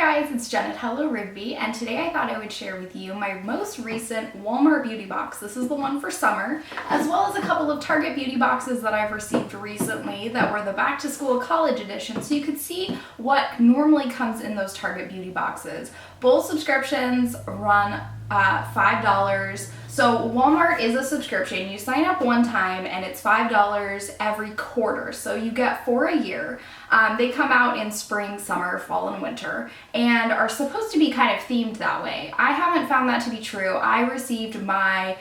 guys, it's Jen at hellorigby, and today I thought I would share with you my most recent Walmart beauty box. This is the one for summer, as well as a couple of Target beauty boxes that I've received recently that were the back to school college edition, so you could see what normally comes in those Target beauty boxes. Both subscriptions run $5. So Walmart is a subscription. You sign up one time and it's $5 every quarter. So you get for a year. They come out in spring, summer, fall, and winter and are supposed to be kind of themed that way. I haven't found that to be true. I received my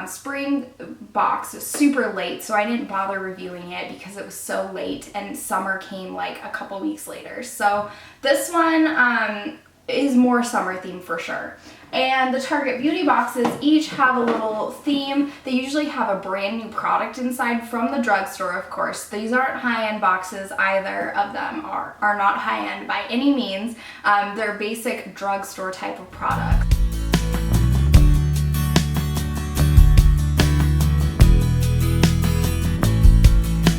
spring box super late, so I didn't bother reviewing it because it was so late, and summer came like a couple weeks later. So this one is more summer themed for sure. And the Target beauty boxes each have a little theme. They usually have a brand new product inside from the drugstore, of course. These aren't high-end boxes. Either of them are not high-end by any means. They're basic drugstore type of products.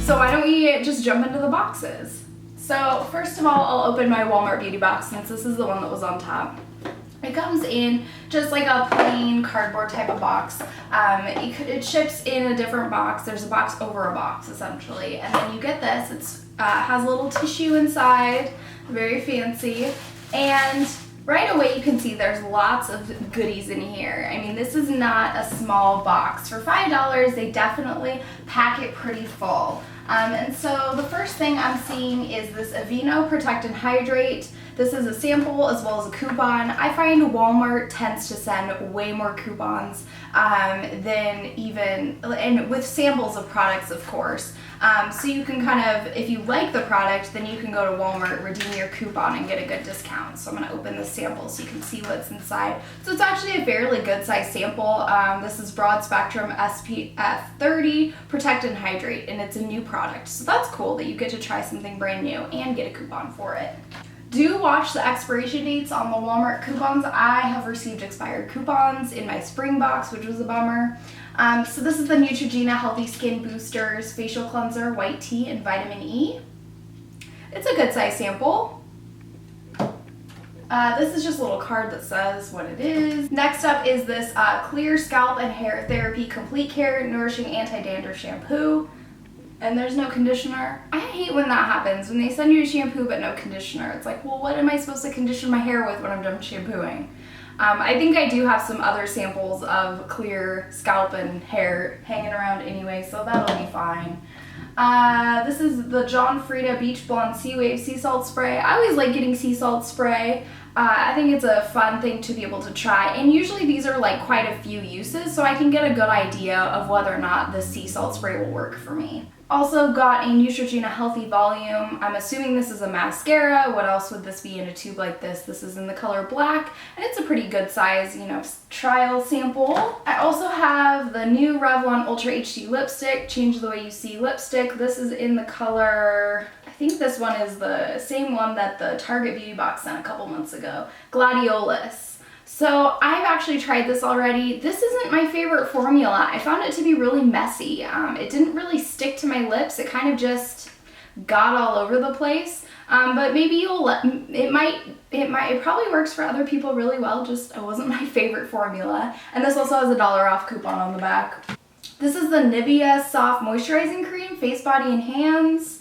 So why don't we just jump into the boxes? So first of all, I'll open my Walmart beauty box since this is the one that was on top. It comes in just like a plain cardboard type of box. It ships in a different box. There's a box over a box essentially, and then you get this. It has a little tissue inside, very fancy, and right away you can see there's lots of goodies in here. I mean, this is not a small box. For $5, they definitely pack it pretty full. And so the first thing I'm seeing is this Aveeno Protect and Hydrate. This is a sample as well as a coupon. I find Walmart tends to send way more coupons than even, and with samples of products, of course. So you can kind of, if you like the product, then you can go to Walmart, redeem your coupon, and get a good discount. So I'm going to open the sample so you can see what's inside. So it's actually a fairly good size sample. This is broad spectrum SPF 30 Protect and Hydrate, and it's a new product. So that's cool that you get to try something brand new and get a coupon for it. Do watch the expiration dates on the Walmart coupons. I have received expired coupons in my spring box, which was a bummer. So this is the Neutrogena Healthy Skin Boosters Facial Cleanser, White Tea, and Vitamin E. It's a good size sample. This is just a little card that says what it is. Next up is this Clear Scalp and Hair Therapy Complete Care Nourishing Anti-Dandruff Shampoo. And there's no conditioner. I hate when that happens, when they send you a shampoo but no conditioner. It's like, well, what am I supposed to condition my hair with when I'm done shampooing? I think I do have some other samples of clear scalp and hair hanging around anyway, so that'll be fine. This is the John Frieda Beach Blonde Sea Wave Sea Salt Spray. I always like getting sea salt spray. I think it's a fun thing to be able to try, and usually these are like quite a few uses, so I can get a good idea of whether or not the sea salt spray will work for me. Also got a Neutrogena Healthy Volume. I'm assuming this is a mascara. What else would this be in a tube like this? This is in the color black, and it's a pretty good size, trial sample. I also have the new Revlon Ultra HD Lipstick, Change the Way You See Lipstick. This is in the color, I think this one is the same one that the Target beauty box sent a couple months ago, Gladiolus. So I've actually tried this already. This isn't my favorite formula. I found it to be really messy. It didn't really stick to my lips. It kind of just got all over the place. But maybe it probably works for other people really well, just it wasn't my favorite formula. And this also has a $1 off coupon on the back. This is the Nivea Soft Moisturizing Cream, Face, Body, and Hands.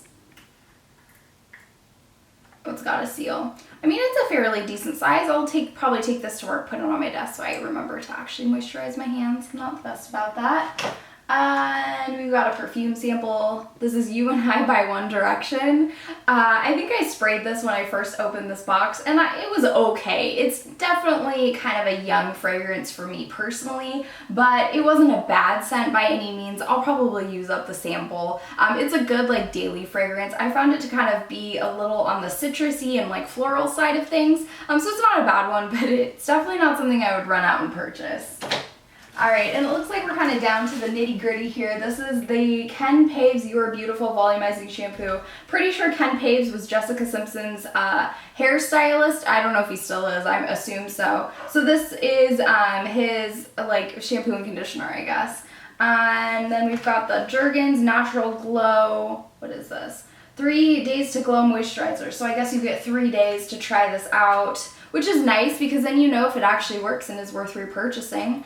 It's got a seal. I mean, it's a fairly decent size. I'll probably take this to work, put it on my desk so I remember to actually moisturize my hands. I'm not the best about that. And we've got a perfume sample. This is You and I by One Direction. I think I sprayed this when I first opened this box, and it was okay. It's definitely kind of a young fragrance for me personally, but it wasn't a bad scent by any means. I'll probably use up the sample. It's a good like daily fragrance. I found it to kind of be a little on the citrusy and like floral side of things. So it's not a bad one, but it's definitely not something I would run out and purchase. Alright, and it looks like we're kind of down to the nitty gritty here. This is the Ken Paves You Are Beautiful Volumizing Shampoo. Pretty sure Ken Paves was Jessica Simpson's hairstylist. I don't know if he still is, I assume so. So this is his like shampoo and conditioner, I guess. And then we've got the Jergens Natural Glow, what is this? 3 days to glow moisturizer. So I guess you get 3 days to try this out, which is nice because then you know if it actually works and is worth repurchasing.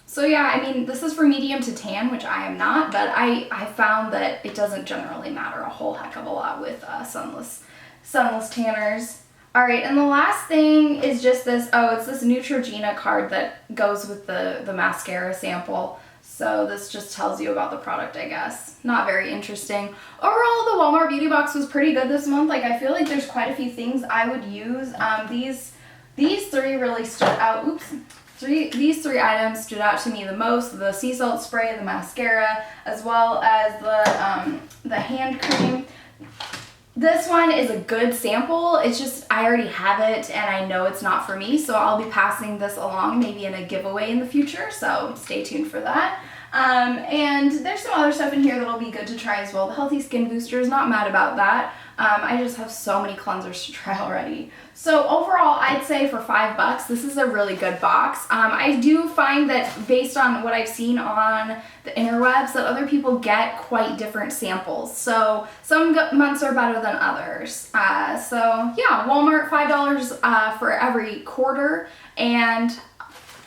So yeah, I mean, this is for medium to tan, which I am not, but I found that it doesn't generally matter a whole heck of a lot with sunless tanners. All right, and the last thing is just this, it's this Neutrogena card that goes with the mascara sample. So this just tells you about the product, I guess. Not very interesting. Overall, the Walmart beauty box was pretty good this month. Like, I feel like there's quite a few things I would use. These three really stood out. Oops. These three items stood out to me the most: the sea salt spray, the mascara, as well as the hand cream. This one is a good sample. It's just I already have it and I know it's not for me, so I'll be passing this along maybe in a giveaway in the future, so stay tuned for that. And there's some other stuff in here that'll be good to try as well. The Healthy Skin Booster is not mad about that. I just have so many cleansers to try already. So overall, I'd say for $5, this is a really good box. I do find that based on what I've seen on the interwebs, that other people get quite different samples. So some months are better than others. So yeah, Walmart, $5 for every quarter. And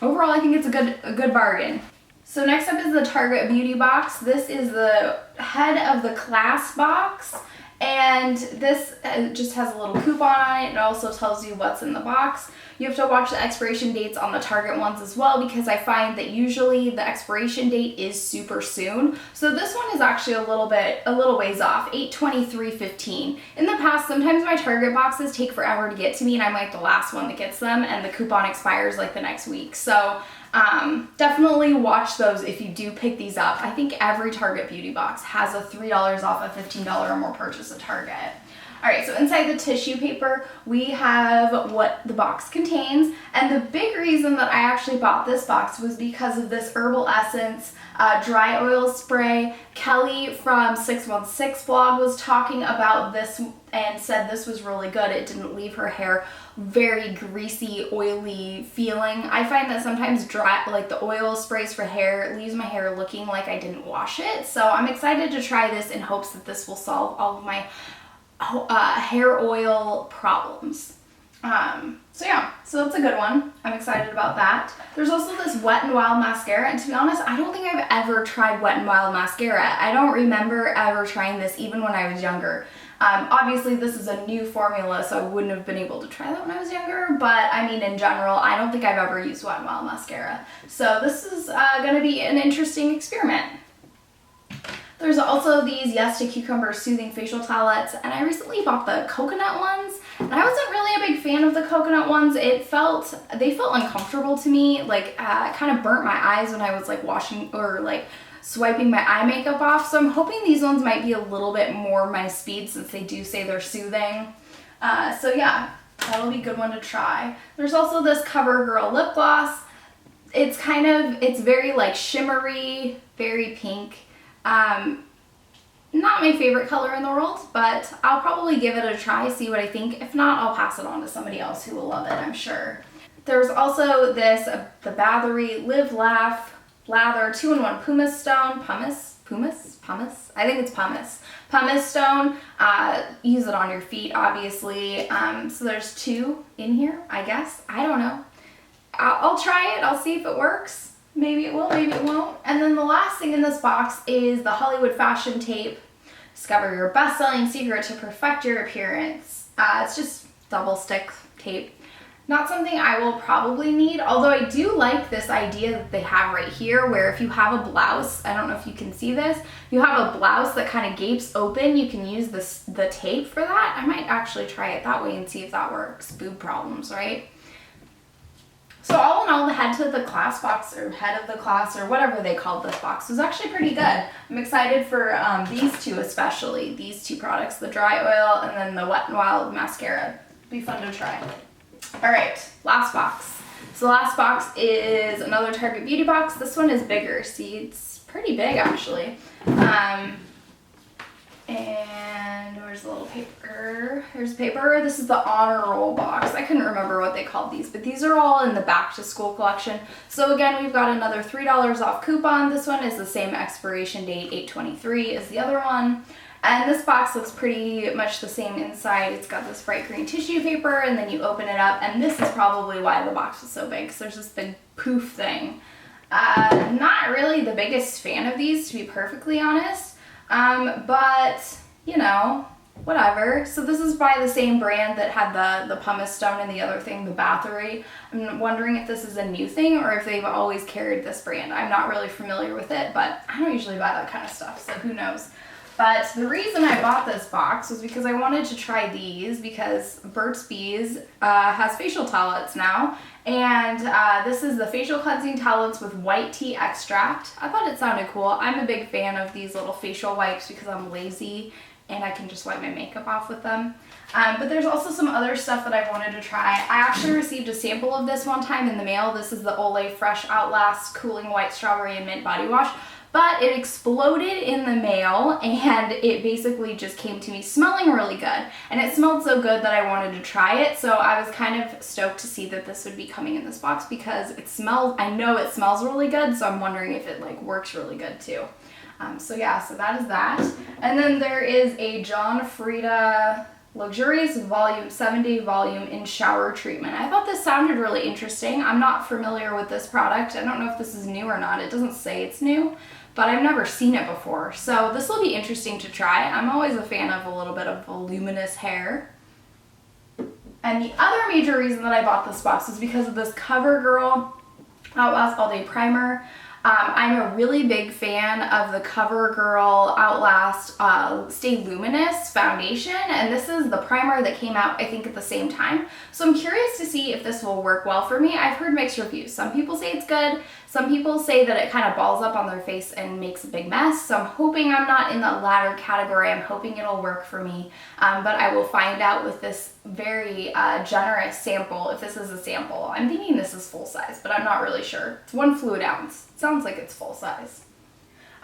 overall, I think it's a good bargain. So next up is the Target Beauty Box. This is the head of the class box. And this just has a little coupon on it. It also tells you what's in the box. You have to watch the expiration dates on the Target ones as well, because I find that usually the expiration date is super soon. So this one is actually a little ways off, 8/23/15. In the past, sometimes my Target boxes take forever to get to me and I'm like the last one that gets them, and the coupon expires like the next week. So definitely watch those if you do pick these up. I think every Target beauty box has a $3 off a $15 or more purchase at Target. All right, so inside the tissue paper, we have what the box contains. And the big reason that I actually bought this box was because of this Herbal Essence dry oil spray. Kelly from 616 blog was talking about this and said this was really good. It didn't leave her hair very greasy, oily feeling. I find that sometimes the oil sprays for hair leaves my hair looking like I didn't wash it. So I'm excited to try this in hopes that this will solve all of my hair oil problems. So yeah, so it's a good one. I'm excited about that. There's also this Wet n Wild mascara, and to be honest, I don't think I've ever tried Wet n Wild mascara. I don't remember ever trying this even when I was younger. Obviously this is a new formula, so I wouldn't have been able to try that when I was younger, but I mean in general, I don't think I've ever used Wet n Wild mascara. So this is gonna be an interesting experiment. There's also these Yes to Cucumber Soothing Facial Towelettes, and I recently bought the coconut ones, and I wasn't really a big fan of the coconut ones. They felt uncomfortable to me, like it kind of burnt my eyes when I was like washing or like swiping my eye makeup off, so I'm hoping these ones might be a little bit more my speed since they do say they're soothing. So yeah, that'll be a good one to try. There's also this CoverGirl lip gloss. It's very like shimmery, very pink. Not my favorite color in the world, but I'll probably give it a try, see what I think. If not, I'll pass it on to somebody else who will love it, I'm sure. There's also this, the Bathory Live Laugh Lather 2-in-1 Pumice Stone, pumice? I think it's pumice. Pumice stone, use it on your feet, obviously. So there's 2 in here, I guess. I don't know. I'll try it, I'll see if it works. Maybe it will, maybe it won't. And then the last thing in this box is the Hollywood Fashion Tape. Discover your best-selling secret to perfect your appearance. It's just double stick tape. Not something I will probably need, although I do like this idea that they have right here where if you have a blouse, I don't know if you can see this, if you have a blouse that kind of gapes open, you can use the tape for that. I might actually try it that way and see if that works. Boob problems, right? So all in all, the head of the class or whatever they called this box was actually pretty good. I'm excited for these two especially, these 2 products, the dry oil and then the Wet n Wild mascara. It'll be fun to try. All right, last box. So the last box is another Target Beauty box. This one is bigger. See, it's pretty big actually. And where's the little paper? Here's the paper. This is the honor roll box. I couldn't remember what they called these, but these are all in the back to school collection. So again, we've got another $3 off coupon. This one is the same expiration date, 8/23, as the other one. And this box looks pretty much the same inside. It's got this bright green tissue paper, and then you open it up, and this is probably why the box is so big, because there's this big poof thing. Not really the biggest fan of these, to be perfectly honest, but, you know, whatever. So this is by the same brand that had the pumice stone and the other thing, the battery. I'm wondering if this is a new thing or if they've always carried this brand. I'm not really familiar with it, but I don't usually buy that kind of stuff, so who knows. But the reason I bought this box was because I wanted to try these, because Burt's Bees has facial towelettes now, and this is the facial cleansing towelettes with white tea extract. I thought it sounded cool. I'm a big fan of these little facial wipes because I'm lazy and I can just wipe my makeup off with them. But there's also some other stuff that I wanted to try. I actually received a sample of this one time in the mail. This is the Olay Fresh Outlast Cooling White Strawberry and Mint Body Wash. But it exploded in the mail, and it basically just came to me smelling really good. And it smelled so good that I wanted to try it, so I was kind of stoked to see that this would be coming in this box because I know it smells really good, so I'm wondering if it like works really good too. So yeah, so that is that. And then there is a John Frieda Luxurious Volume 7-Day Volume in Shower Treatment. I thought this sounded really interesting. I'm not familiar with this product. I don't know if this is new or not. It doesn't say it's new, but I've never seen it before. So this will be interesting to try. I'm always a fan of a little bit of voluminous hair. And the other major reason that I bought this box is because of this CoverGirl Outlast All Day Primer. I'm a really big fan of the CoverGirl Outlast Stay Luminous foundation, and this is the primer that came out, I think, at the same time. So I'm curious to see if this will work well for me. I've heard mixed reviews. Some people say it's good. Some people say that it kind of balls up on their face and makes a big mess. So I'm hoping I'm not in the latter category. I'm hoping it'll work for me. But I will find out with this very generous sample, if this is a sample. I'm thinking this is full size, but I'm not really sure. It's 1 fluid ounce. It sounds like it's full size.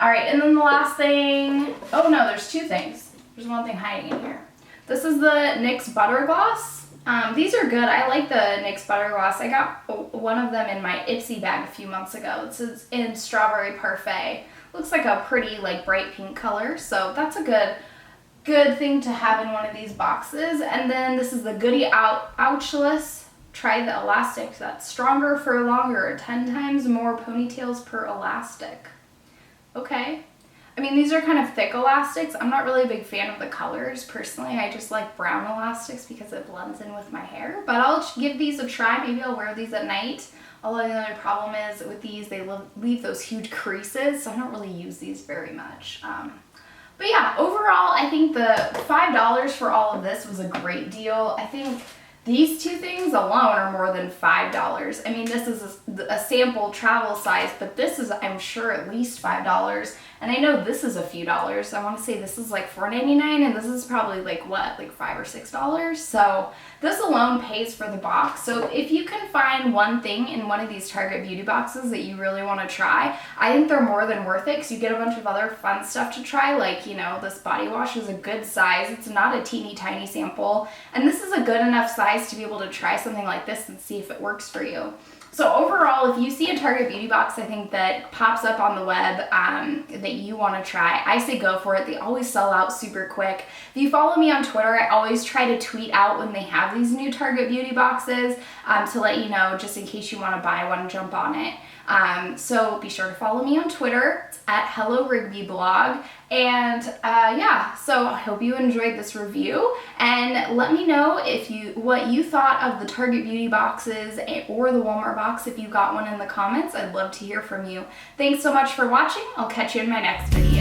All right, and then the last thing, oh no, there's 2 things. There's one thing hiding in here. This is the NYX Butter Gloss. These are good. I like the NYX Butter Gloss. I got one of them in my Ipsy bag a few months ago. This is in Strawberry Parfait. Looks like a pretty like bright pink color, so that's a good thing to have in one of these boxes. And then this is the Goody Ouchless. Try the elastic. That's stronger for longer. 10 times more ponytails per elastic. Okay. I mean, these are kind of thick elastics. I'm not really a big fan of the colors. Personally, I just like brown elastics because it blends in with my hair. But I'll give these a try. Maybe I'll wear these at night. Although the other problem is with these, they leave those huge creases, so I don't really use these very much. But yeah, overall, I think the $5 for all of this was a great deal. I think these 2 things alone are more than $5. I mean, this is a sample travel size, but this is, I'm sure, at least $5. And I know this is a few dollars. I want to say this is like $4.99, and this is probably like what, like $5 or $6. So this alone pays for the box. So if you can find one thing in one of these Target beauty boxes that you really want to try, I think they're more than worth it because you get a bunch of other fun stuff to try. Like, you know, this body wash is a good size. It's not a teeny tiny sample. And this is a good enough size to be able to try something like this and see if it works for you. So overall, if you see a Target beauty box, I think that pops up on the web that you want to try, I say go for it. They always sell out super quick. If you follow me on Twitter, I always try to tweet out when they have these new Target beauty boxes to let you know, just in case you want to buy one, jump on it. So be sure to follow me on Twitter. It's at hellorigby blog. And yeah, so I hope you enjoyed this review, and let me know what you thought of the Target beauty boxes or the Walmart box if you got one in the comments. I'd love to hear from you. Thanks so much for watching. I'll catch you in my next video.